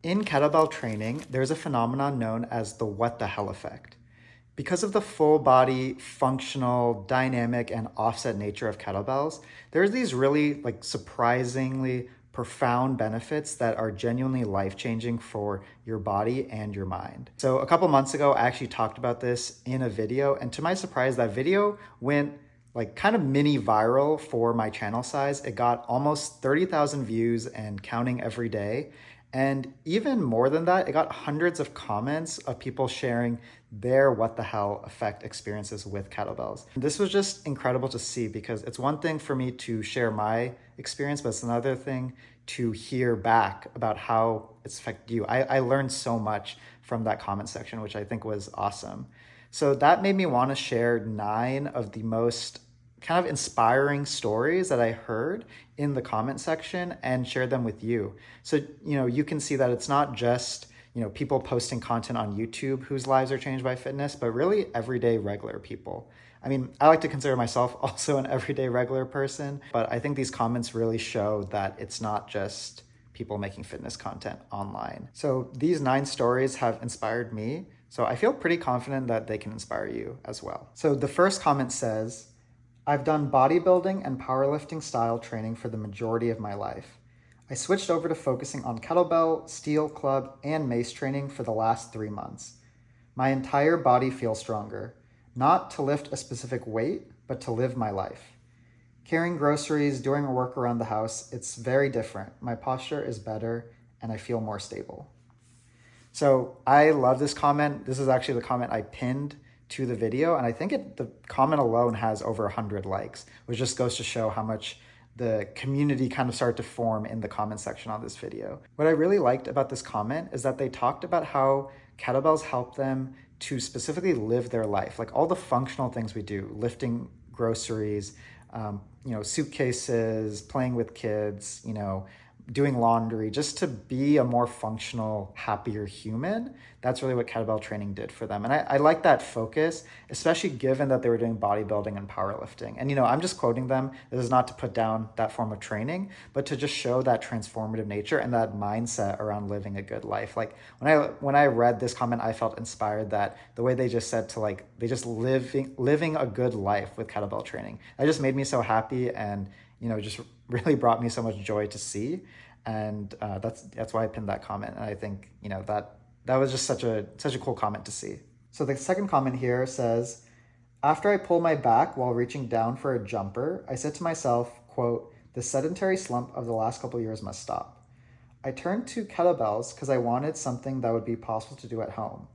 In kettlebell training, there's a phenomenon known as the what the hell effect. Because of the full body, functional, dynamic, and offset nature of kettlebells, there's these really surprisingly profound benefits that are genuinely life-changing for your body and your mind. So a couple months ago, I actually talked about this in a video, and to my surprise, that video went kind of mini viral for my channel size. It got almost 30,000 views and counting every day. And even more than that, it got hundreds of comments of people sharing their what the hell effect experiences with kettlebells. This was just incredible to see because it's one thing for me to share my experience, but it's another thing to hear back about how it's affected you. I learned so much from that comment section, which I think was awesome. So that made me want to share 9 of the most kind of inspiring stories that I heard in the comment section and share them with you. So, you can see that it's not just, people posting content on YouTube whose lives are changed by fitness, but really everyday regular people. I mean, I like to consider myself also an everyday regular person, but I think these comments really show that it's not just people making fitness content online. So these 9 stories have inspired me. So I feel pretty confident that they can inspire you as well. So the first comment says, I've done bodybuilding and powerlifting style training for the majority of my life. I switched over to focusing on kettlebell, steel club, and mace training for the last 3 months. My entire body feels stronger, not to lift a specific weight, but to live my life. Carrying groceries, doing work around the house, it's very different. My posture is better and I feel more stable. So I love this comment. This is actually the comment I pinned to the video, and I think the comment alone has over 100 likes, which just goes to show how much the community kind of started to form in the comment section on this video. What I really liked about this comment is that they talked about how kettlebells help them to specifically live their life, like all the functional things we do, lifting groceries, suitcases, playing with kids, doing laundry, just to be a more functional, happier human. That's really what kettlebell training did for them. And I like that focus, especially given that they were doing bodybuilding and powerlifting. And, I'm just quoting them. This is not to put down that form of training, but to just show that transformative nature and that mindset around living a good life. Like when I read this comment, I felt inspired that the way they just said to they just living a good life with kettlebell training. That just made me so happy and, just really brought me so much joy to see. And that's why I pinned that comment. And I think, that was just such a cool comment to see. So the second comment here says, after I pulled my back while reaching down for a jumper, I said to myself, quote, the sedentary slump of the last couple of years must stop. I turned to kettlebells because I wanted something that would be possible to do at home.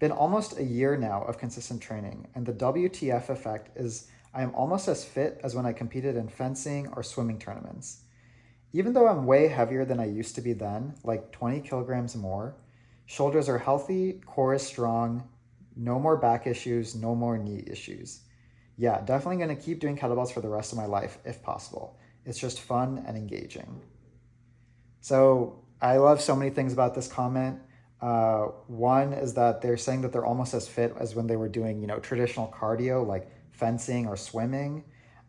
Been almost a year now of consistent training, and the WTF effect is I am almost as fit as when I competed in fencing or swimming tournaments. Even though I'm way heavier than I used to be then, like 20 kilograms more, shoulders are healthy, core is strong, no more back issues, no more knee issues. Yeah, definitely going to keep doing kettlebells for the rest of my life if possible. It's just fun and engaging. So I love so many things about this comment. One is that they're saying that they're almost as fit as when they were doing, traditional cardio like fencing or swimming.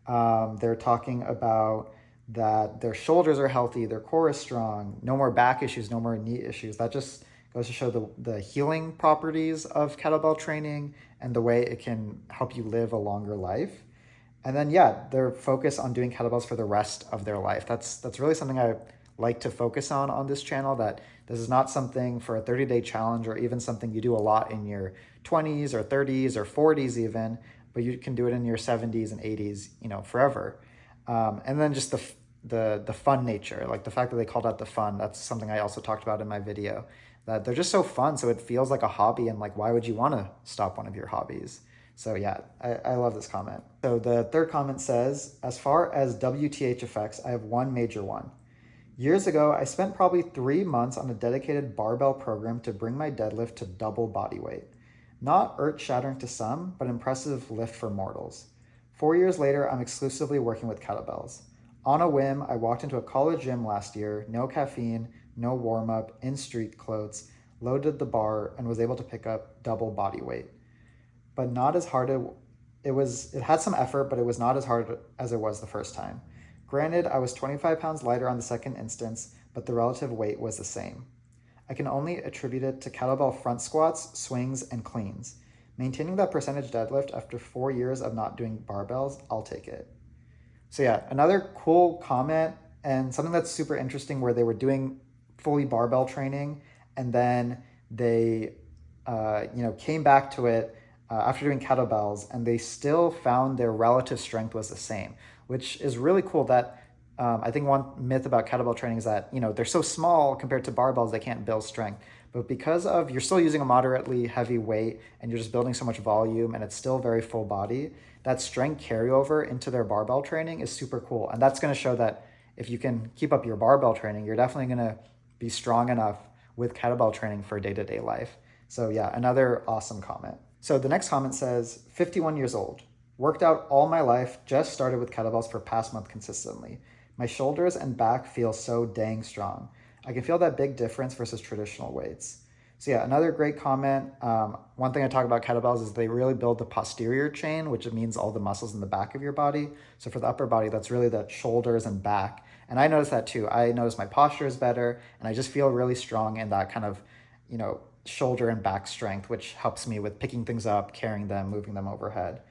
They're talking about that their shoulders are healthy, their core is strong, no more back issues, no more knee issues. That just goes to show the healing properties of kettlebell training and the way it can help you live a longer life. And then, their focus on doing kettlebells for the rest of their life. That's really something I like to focus on this channel, that this is not something for a 30-day challenge or even something you do a lot in your 20s or 30s or 40s even, but you can do it in your 70s and 80s, forever. And then just the fun nature, like the fact that they called out the fun, that's something I also talked about in my video, that they're just so fun. So it feels like a hobby, and why would you want to stop one of your hobbies? So I love this comment. So the third comment says, as far as WTH effects, I have one major one. Years ago, I spent probably 3 months on a dedicated barbell program to bring my deadlift to double body weight. Not earth-shattering to some, but impressive lift for mortals. 4 years later, I'm exclusively working with kettlebells. On a whim, I walked into a college gym last year, no caffeine, no warm-up, in street clothes, loaded the bar, and was able to pick up double body weight. But not as hard. It had some effort, but it was not as hard as it was the first time. Granted, I was 25 pounds lighter on the second instance, but the relative weight was the same. I can only attribute it to kettlebell front squats, swings, and cleans. Maintaining that percentage deadlift after 4 years of not doing barbells, I'll take it. So yeah, another cool comment and something that's super interesting where they were doing fully barbell training and then they came back to it after doing kettlebells and they still found their relative strength was the same, which is really cool. That I think one myth about kettlebell training is that they're so small compared to barbells they can't build strength, but because of you're still using a moderately heavy weight and you're just building so much volume and it's still very full body, that strength carryover into their barbell training is super cool. And that's going to show that if you can keep up your barbell training, you're definitely going to be strong enough with kettlebell training for day-to-day life. So yeah, another awesome comment. So the next comment says, 51 years old, worked out all my life, just started with kettlebells for past month consistently. My shoulders and back feel so dang strong. I can feel that big difference versus traditional weights. So yeah, another great comment. One thing I talk about kettlebells is they really build the posterior chain, which means all the muscles in the back of your body. So for the upper body, that's really the shoulders and back. And I notice that too. I notice my posture is better and I just feel really strong in that kind of, shoulder and back strength, which helps me with picking things up, carrying them, moving them overhead.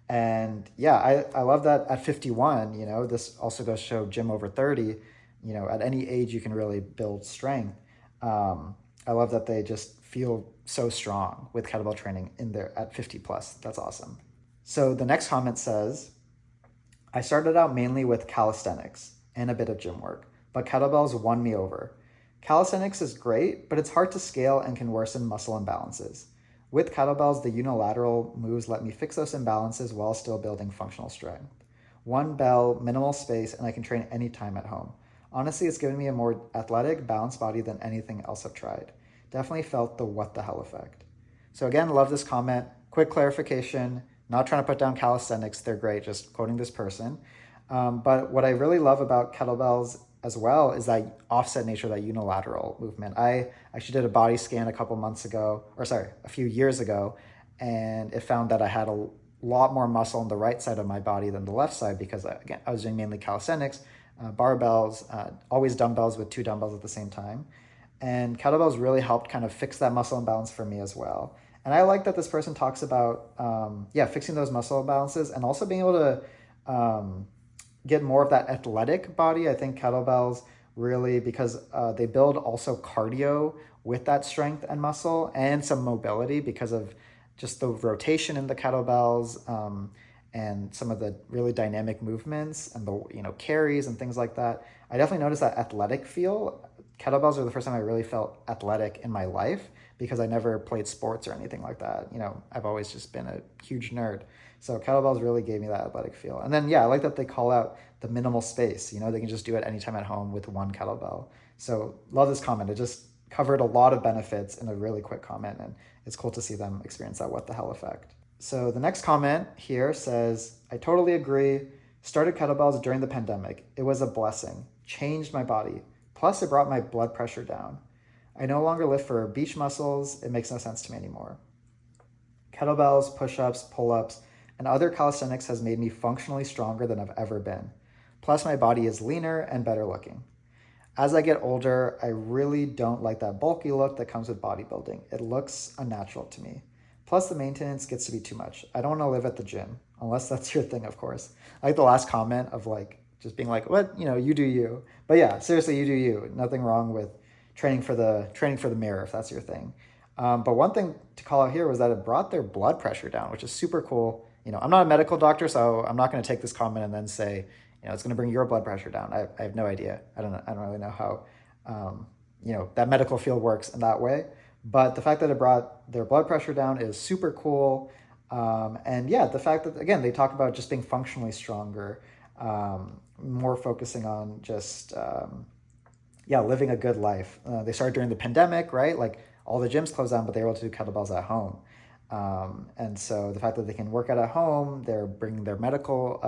And yeah, I love that at 51, this also goes to show gym over 30, at any age you can really build strength. I love that they just feel so strong with kettlebell training in there at 50 plus. That's awesome. So the next comment says, I started out mainly with calisthenics and a bit of gym work, but kettlebells won me over. Calisthenics is great, but it's hard to scale and can worsen muscle imbalances. With kettlebells, the unilateral moves let me fix those imbalances while still building functional strength. One bell, minimal space, and I can train anytime at home. Honestly, it's given me a more athletic, balanced body than anything else I've tried. Definitely felt the what the hell effect. So again, love this comment. Quick clarification, not trying to put down calisthenics, they're great, just quoting this person. But what I really love about kettlebells as well is that offset nature, that unilateral movement. I actually did a body scan a few years ago, and it found that I had a lot more muscle on the right side of my body than the left side because, again, I was doing mainly calisthenics, barbells, always dumbbells with 2 dumbbells at the same time. And kettlebells really helped kind of fix that muscle imbalance for me as well. And I like that this person talks about, fixing those muscle imbalances and also being able to get more of that athletic body. I think kettlebells really, because they build also cardio with that strength and muscle and some mobility because of just the rotation in the kettlebells and some of the really dynamic movements and the carries and things like that. I definitely noticed that athletic feel. Kettlebells are the first time I really felt athletic in my life because I never played sports or anything like that. I've always just been a huge nerd. So kettlebells really gave me that athletic feel. And then, I like that they call out the minimal space. They can just do it anytime at home with one kettlebell. So love this comment. It just covered a lot of benefits in a really quick comment. And it's cool to see them experience that what the hell effect. So the next comment here says, I totally agree. Started kettlebells during the pandemic. It was a blessing. Changed my body. Plus, it brought my blood pressure down. I no longer lift for beach muscles. It makes no sense to me anymore. Kettlebells, push-ups, pull-ups, and other calisthenics has made me functionally stronger than I've ever been. Plus, my body is leaner and better looking. As I get older, I really don't like that bulky look that comes with bodybuilding. It looks unnatural to me. Plus, the maintenance gets to be too much. I don't want to live at the gym, unless that's your thing, of course. I like the last comment of just being like, what, you do you. But yeah, seriously, you do you. Nothing wrong with training for the mirror if that's your thing. But one thing to call out here was that it brought their blood pressure down, which is super cool. I'm not a medical doctor, so I'm not going to take this comment and then say, it's going to bring your blood pressure down. I have no idea. I don't really know how, that medical field works in that way. But the fact that it brought their blood pressure down is super cool. And yeah, the fact that, again, they talk about just being functionally stronger, more focusing on just, living a good life. They started during the pandemic, right? All the gyms closed down, but they were able to do kettlebells at home. And so the fact that they can work out at home, they're bringing their medical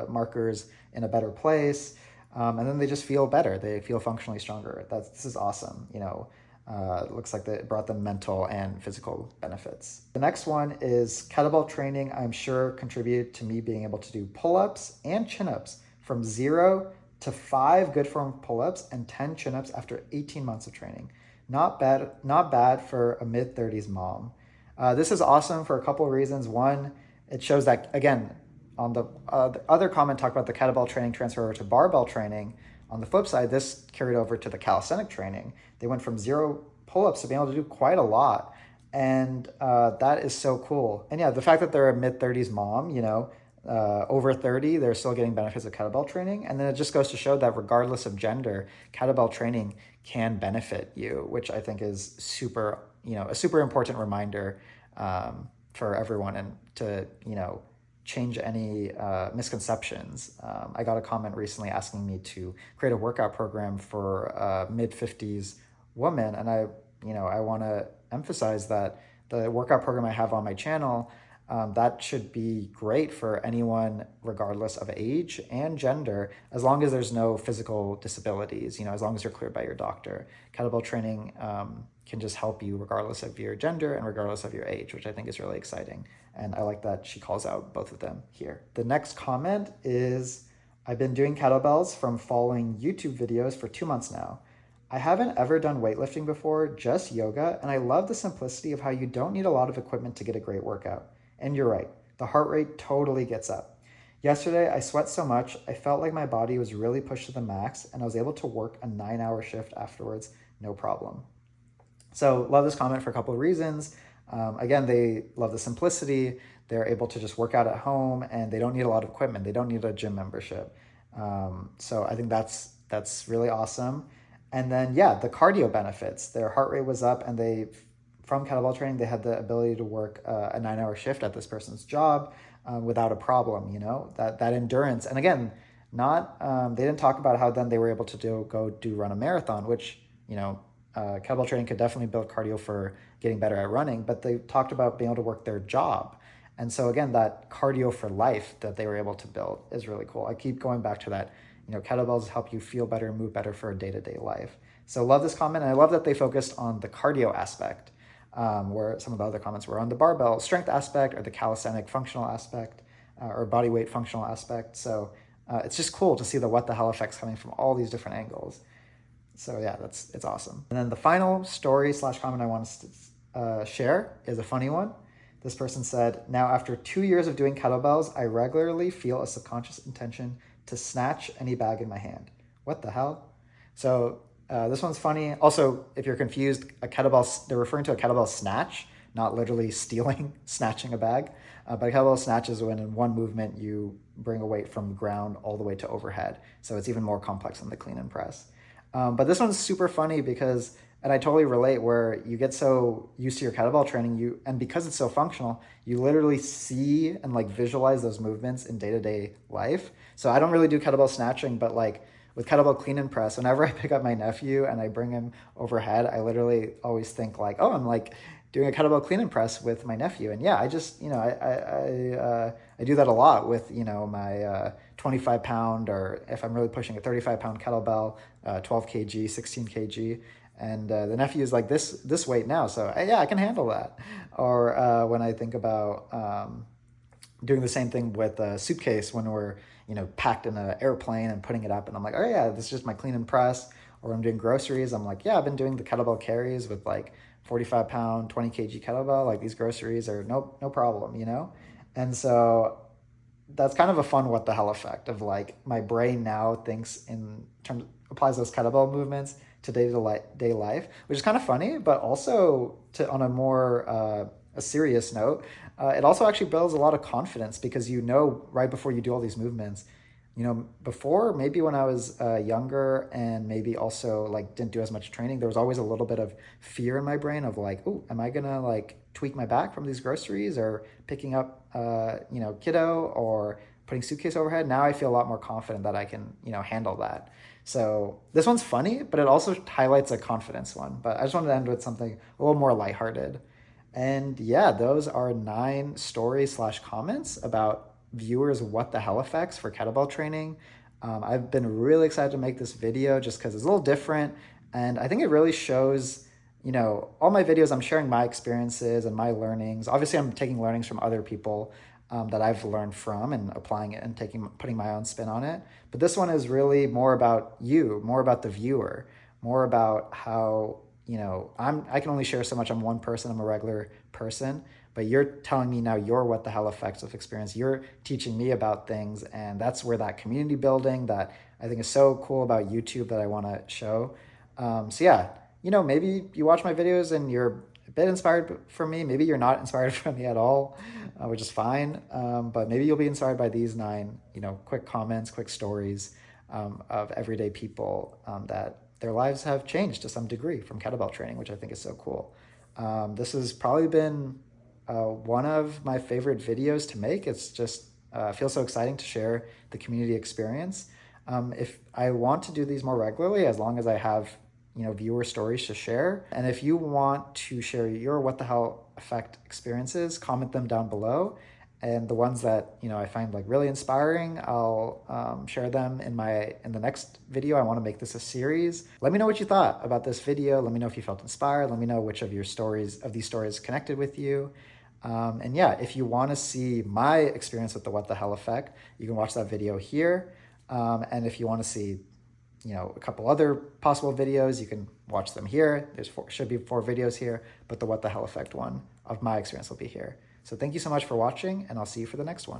markers in a better place, and then they just feel better. They feel functionally stronger. This is awesome. It looks like it brought them mental and physical benefits. The next one is kettlebell training, I'm sure, contributed to me being able to do pull-ups and chin-ups from 0 to 5 good form pull-ups and 10 chin-ups after 18 months of training. Not bad for a mid-30s mom. This is awesome for a couple of reasons. One, it shows that, again, on the other comment talked about the kettlebell training transfer over to barbell training. On the flip side, this carried over to the calisthenic training. They went from 0 pull-ups to being able to do quite a lot. And that is so cool. And yeah, the fact that they're a mid-30s mom, over 30, they're still getting benefits of kettlebell training. And then it just goes to show that regardless of gender, kettlebell training can benefit you, which I think is a super important reminder for everyone, and to, change any misconceptions. I got a comment recently asking me to create a workout program for a mid-50s woman. And I want to emphasize that the workout program I have on my channel, that should be great for anyone regardless of age and gender, as long as there's no physical disabilities, as long as you're cleared by your doctor. Kettlebell training can just help you regardless of your gender and regardless of your age, which I think is really exciting. And I like that she calls out both of them here. The next comment is, I've been doing kettlebells from following YouTube videos for 2 months now. I haven't ever done weightlifting before, just yoga, and I love the simplicity of how you don't need a lot of equipment to get a great workout. And you're right, the heart rate totally gets up. Yesterday, I sweat so much, I felt like my body was really pushed to the max, and I was able to work a 9-hour shift afterwards, no problem. So love this comment for a couple of reasons. Again, they love the simplicity. They're able to just work out at home, and they don't need a lot of equipment. They don't need a gym membership. So I think that's really awesome. And then, yeah, the cardio benefits. Their heart rate was up, and from kettlebell training, they had the ability to work a 9-hour shift at this person's job without a problem, that endurance. And again, they didn't talk about how then they were able to run a marathon, which, kettlebell training could definitely build cardio for getting better at running, but they talked about being able to work their job. And so again, that cardio for life that they were able to build is really cool. I keep going back to that. Kettlebells help you feel better and move better for a day-to-day life. So love this comment. And I love that they focused on the cardio aspect, where some of the other comments were on the barbell strength aspect or the calisthenic functional aspect, or body weight functional aspect. So it's just cool to see the what the hell effects coming from all these different angles. So yeah, it's awesome. And then the final story / comment I want to share is a funny one. This person said, now after 2 years of doing kettlebells, I regularly feel a subconscious intention to snatch any bag in my hand. What the hell? So this one's funny. Also, if you're confused, they're referring to a kettlebell snatch, not literally snatching a bag. But a kettlebell snatch is when in one movement you bring a weight from ground all the way to overhead. So it's even more complex than the clean and press. But this one's super funny because, and I totally relate, where you get so used to your kettlebell training, and because it's so functional, you literally see and visualize those movements in day-to-day life. So I don't really do kettlebell snatching, but with kettlebell clean and press, whenever I pick up my nephew and I bring him overhead, I literally always think I'm doing a kettlebell clean and press with my nephew. And yeah, I just, I do that a lot with, my 25 pound, or if I'm really pushing a 35 pound kettlebell, 12 kg, 16 kg. And the nephew is this weight now. So yeah, I can handle that. Or when I think about doing the same thing with a suitcase when we're, packed in an airplane and putting it up. And I'm like, oh yeah, this is just my clean and press. Or when I'm doing groceries, I'm like, yeah, I've been doing the kettlebell carries with 45 pound, 20 kg kettlebell. These groceries are no problem, And so that's kind of a fun what the hell effect of my brain now thinks applies those kettlebell movements to day-to-day life, which is kind of funny, but also on a more a serious note, it also actually builds a lot of confidence, because right before you do all these movements, before, maybe when I was younger and maybe also didn't do as much training, there was always a little bit of fear in my brain of oh, am I gonna tweak my back from these groceries, or picking up kiddo, or putting suitcase overhead? Now I feel a lot more confident that I can handle that. So this one's funny, but it also highlights a confidence one. But I just wanted to end with something a little more lighthearted. And yeah, those are 9 stories / comments about viewers' what the hell effects for kettlebell training. I've been really excited to make this video just because it's a little different. And I think it really shows, all my videos, I'm sharing my experiences and my learnings. Obviously, I'm taking learnings from other people that I've learned from and applying it and putting my own spin on it. But this one is really more about you, more about the viewer, more about how I can only share so much. I'm one person, I'm a regular person, but you're telling me now your what the hell effects of experience. You're teaching me about things, and that's where that community building that I think is so cool about YouTube that I want to show. So yeah, maybe you watch my videos and you're a bit inspired from me. Maybe you're not inspired from me at all, which is fine. But maybe you'll be inspired by these 9, quick comments, quick stories of everyday people that their lives have changed to some degree from kettlebell training, which I think is so cool. This has probably been one of my favorite videos to make. It's just feels so exciting to share the community experience. If I want to do these more regularly, as long as I have viewer stories to share, and if you want to share your what the hell effect experiences, comment them down below. And the ones that I find like really inspiring, I'll share them in the next video. I want to make this a series. Let me know what you thought about this video. Let me know if you felt inspired. Let me know which of these stories connected with you. And yeah, if you want to see my experience with the what the hell effect, you can watch that video here. And if you want to see a couple other possible videos, you can watch them here. Should be 4 videos here, but the what the hell effect one of my experience will be here. So thank you so much for watching, and I'll see you for the next one.